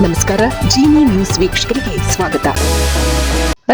ನಮಸ್ಕಾರ. ಜಿನಿ ನ್ಯೂಸ್ ವೀಕ್ಷಕರಿಗೆ ಸ್ವಾಗತ.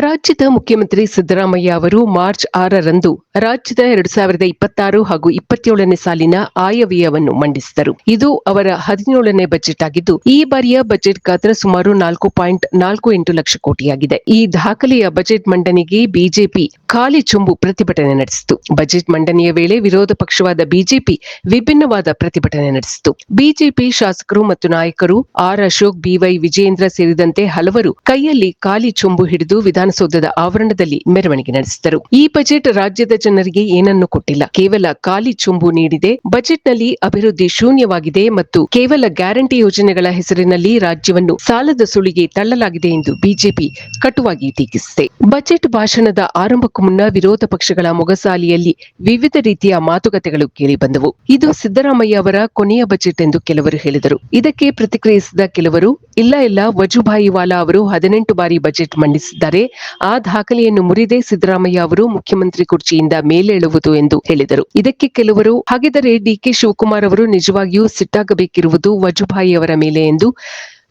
ರಾಜ್ಯದ ಮುಖ್ಯಮಂತ್ರಿ ಸಿದ್ದರಾಮಯ್ಯ ಅವರು ಮಾರ್ಚ್ 6ರಂದು ರಾಜ್ಯದ 2026 ಹಾಗೂ 27ನೇ ಸಾಲಿನ ಆಯವ್ಯಯವನ್ನು ಮಂಡಿಸಿದರು. ಇದು ಅವರ 17ನೇ ಬಜೆಟ್ ಆಗಿದ್ದು, ಈ ಬಾರಿಯ ಬಜೆಟ್ ಗಾತ್ರ ಸುಮಾರು 4.48 ಲಕ್ಷ ಕೋಟಿಯಾಗಿದೆ. ಈ ದಾಖಲೆಯ ಬಜೆಟ್ ಮಂಡನೆಗೆ ಬಿಜೆಪಿ ಖಾಲಿ ಚೊಂಬು ಪ್ರತಿಭಟನೆ ನಡೆಸಿತು. ಬಜೆಟ್ ಮಂಡನೆಯ ವೇಳೆ ವಿರೋಧ ಪಕ್ಷವಾದ ಬಿಜೆಪಿ ವಿಭಿನ್ನವಾದ ಪ್ರತಿಭಟನೆ ನಡೆಸಿತು. ಬಿಜೆಪಿ ಶಾಸಕರು ಮತ್ತು ನಾಯಕರು ಆರ್ ಅಶೋಕ್, ಬಿವೈ ವಿಜೇಂದ್ರ ಸೇರಿದಂತೆ ಹಲವರು ಕೈಯಲ್ಲಿ ಖಾಲಿ ಚೊಂಬು ಹಿಡಿದು ವಿಧಾನಸೌಧದ ಆವರಣದಲ್ಲಿ ಮೆರವಣಿಗೆ ನಡೆಸಿದರು. ಈ ಬಜೆಟ್ ರಾಜ್ಯದ ಜನರಿಗೆ ಏನನ್ನೂ ಕೊಟ್ಟಿಲ್ಲ, ಕೇವಲ ಖಾಲಿ ಚೊಂಬು ನೀಡಿದೆ. ಬಜೆಟ್ನಲ್ಲಿ ಅಭಿವೃದ್ಧಿ ಶೂನ್ಯವಾಗಿದೆ ಮತ್ತು ಕೇವಲ ಗ್ಯಾರಂಟಿ ಯೋಜನೆಗಳ ಹೆಸರಿನಲ್ಲಿ ರಾಜ್ಯವನ್ನು ಸಾಲದ ಸುಳಿಗೆ ತಳ್ಳಲಾಗಿದೆ ಎಂದು ಬಿಜೆಪಿ ಕಟುವಾಗಿ ಟೀಕಿಸಿದೆ. ಬಜೆಟ್ ಭಾಷಣದ ಆರಂಭಕ್ಕೂ ಮುನ್ನ ವಿರೋಧ ಪಕ್ಷಗಳ ಮೊಗಸಾಲಿಯಲ್ಲಿ ವಿವಿಧ ರೀತಿಯ ಮಾತುಕತೆಗಳು ಕೇಳಿಬಂದವು. ಇದು ಸಿದ್ದರಾಮಯ್ಯ ಅವರ ಕೊನೆಯ ಬಜೆಟ್ ಎಂದು ಕೆಲವರು ಹೇಳಿದರು. ಇದಕ್ಕೆ ಪ್ರತಿಕ್ರಿಯಿಸಿದ ಕೆಲವರು, ಇಲ್ಲ ವಜುಭಾಯಿ ವಾಲಾ ಅವರು 18 ಬಾರಿ ಬಜೆಟ್ ಮಂಡಿಸಿದ್ದಾರೆ, ಆ ದಾಖಲೆಯನ್ನು ಮುರಿದೇ ಸಿದ್ದರಾಮಯ್ಯ ಅವರು ಮುಖ್ಯಮಂತ್ರಿ ಕುರ್ಚಿಯಿಂದ ಮೇಲೇಳುವುದು ಎಂದು ಹೇಳಿದರು. ಇದಕ್ಕೆ ಕೆಲವರು, ಹಾಗಿದ್ದರೆ ಡಿಕೆ ಶಿವಕುಮಾರ್ ಅವರು ನಿಜವಾಗಿಯೂ ಸಿಟ್ಟಾಗಬೇಕಿರುವುದು ವಜುಭಾಯಿ ಅವರ ಮೇಲೆ ಎಂದು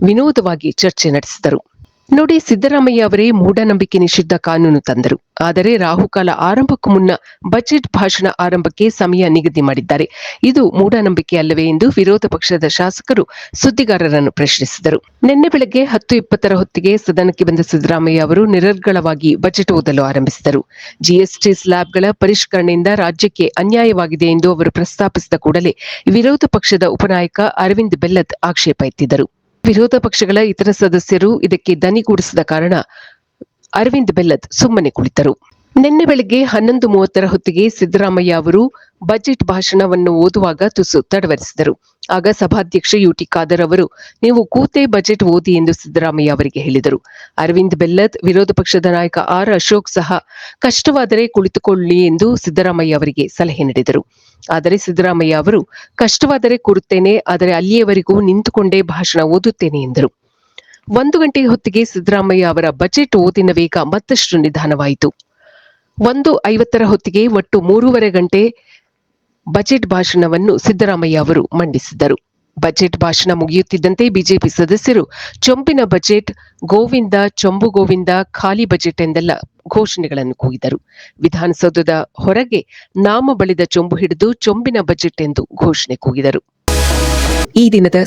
ವಿನೋದವಾಗಿ ಚರ್ಚೆ ನಡೆಸಿದರು. ನೋಡಿ, ಸಿದ್ದರಾಮಯ್ಯ ಅವರೇ ಮೂಢನಂಬಿಕೆ ನಿಷಿದ್ಧ ಕಾನೂನು ತಂದರು. ಆದರೆ ರಾಹುಕಾಲ ಆರಂಭಕ್ಕೂ ಮುನ್ನ ಬಜೆಟ್ ಭಾಷಣ ಆರಂಭಕ್ಕೆ ಸಮಯ ನಿಗದಿ ಮಾಡಿದ್ದಾರೆ. ಇದು ಮೂಢನಂಬಿಕೆ ಅಲ್ಲವೇ ಎಂದು ವಿರೋಧ ಪಕ್ಷದ ಶಾಸಕರು ಸುದ್ದಿಗಾರರನ್ನು ಪ್ರಶ್ನಿಸಿದರು. ನಿನ್ನೆ ಬೆಳಗ್ಗೆ 10:20 ಹೊತ್ತಿಗೆ ಸದನಕ್ಕೆ ಬಂದ ಸಿದ್ದರಾಮಯ್ಯ ಅವರು ನಿರರ್ಗಳವಾಗಿ ಬಜೆಟ್ ಓದಲು ಆರಂಭಿಸಿದರು. ಜಿಎಸ್ಟಿ ಸ್ಲ್ಯಾಬ್ಗಳ ಪರಿಷ್ಕರಣೆಯಿಂದ ರಾಜ್ಯಕ್ಕೆ ಅನ್ಯಾಯವಾಗಿದೆ ಎಂದು ಅವರು ಪ್ರಸ್ತಾಪಿಸಿದ ಕೂಡಲೇ ವಿರೋಧ ಪಕ್ಷದ ಉಪನಾಯಕ ಅರವಿಂದ್ ಬೆಲ್ಲದ್ ಆಕ್ಷೇಪ ಎತ್ತಿದ್ದರು. ವಿರೋಧ ಪಕ್ಷಗಳ ಇತರ ಸದಸ್ಯರು ಇದಕ್ಕೆ ದನಿಗೂಡಿಸಿದ ಕಾರಣ ಅರವಿಂದ್ ಬೆಲ್ಲದ್ ಸುಮ್ಮನೆ ಕುಳಿತರು. ನಿನ್ನೆ ಬೆಳಗ್ಗೆ 11:30 ಹೊತ್ತಿಗೆ ಸಿದ್ದರಾಮಯ್ಯ ಅವರು ಬಜೆಟ್ ಭಾಷಣವನ್ನು ಓದುವಾಗ ತುಸು ತಡವರಿಸಿದರು. ಆಗ ಸಭಾಧ್ಯಕ್ಷ ಯುಟಿ ಖಾದರ್ ಅವರು, ನೀವು ಕೂತೇ ಬಜೆಟ್ ಓದಿ ಎಂದು ಸಿದ್ದರಾಮಯ್ಯ ಅವರಿಗೆ ಹೇಳಿದರು. ಅರವಿಂದ್ ಬೆಲ್ಲದ್, ವಿರೋಧ ಪಕ್ಷದ ನಾಯಕ ಆರ್ ಅಶೋಕ್ ಸಹ ಕಷ್ಟವಾದರೆ ಕುಳಿತುಕೊಳ್ಳಿ ಎಂದು ಸಿದ್ದರಾಮಯ್ಯ ಅವರಿಗೆ ಸಲಹೆ ನೀಡಿದರು. ಆದರೆ ಸಿದ್ದರಾಮಯ್ಯ ಅವರು, ಕಷ್ಟವಾದರೆ ಕೂರುತ್ತೇನೆ, ಆದರೆ ಅಲ್ಲಿಯವರೆಗೂ ನಿಂತುಕೊಂಡೇ ಭಾಷಣ ಓದುತ್ತೇನೆ ಎಂದರು. 1 ಗಂಟೆ ಹೊತ್ತಿಗೆ ಸಿದ್ದರಾಮಯ್ಯ ಅವರ ಬಜೆಟ್ ಓದಿನ ವೇಗ ಮತ್ತಷ್ಟು ನಿಧಾನವಾಯಿತು. 1:50 ಹೊತ್ತಿಗೆ ಒಟ್ಟು 3.5 ಗಂಟೆ ಬಜೆಟ್ ಭಾಷಣವನ್ನು ಸಿದ್ದರಾಮಯ್ಯ ಅವರು ಮಂಡಿಸಿದರು. ಬಜೆಟ್ ಭಾಷಣ ಮುಗಿಯುತ್ತಿದ್ದಂತೆ ಬಿಜೆಪಿ ಸದಸ್ಯರು ಚೊಂಬಿನ ಬಜೆಟ್, ಗೋವಿಂದ, ಚೊಂಬು ಗೋವಿಂದ, ಖಾಲಿ ಬಜೆಟ್ ಎಂದೆಲ್ಲ ಘೋಷಣೆಗಳನ್ನು ಕೂಗಿದರು. ವಿಧಾನಸೌಧದ ಹೊರಗೆ ನಾಮ ಬಳಿದ ಚೊಂಬು ಹಿಡಿದು ಚೊಂಬಿನ ಬಜೆಟ್ ಎಂದು ಘೋಷಣೆ ಕೂಗಿದರು. ಈ ದಿನದ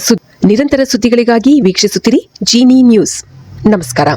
ನಿರಂತರ ಸುದ್ದಿಗಳಿಗಾಗಿ ವೀಕ್ಷಿಸುತ್ತಿರಿ ಜಿನಿ ನ್ಯೂಸ್. ನಮಸ್ಕಾರ.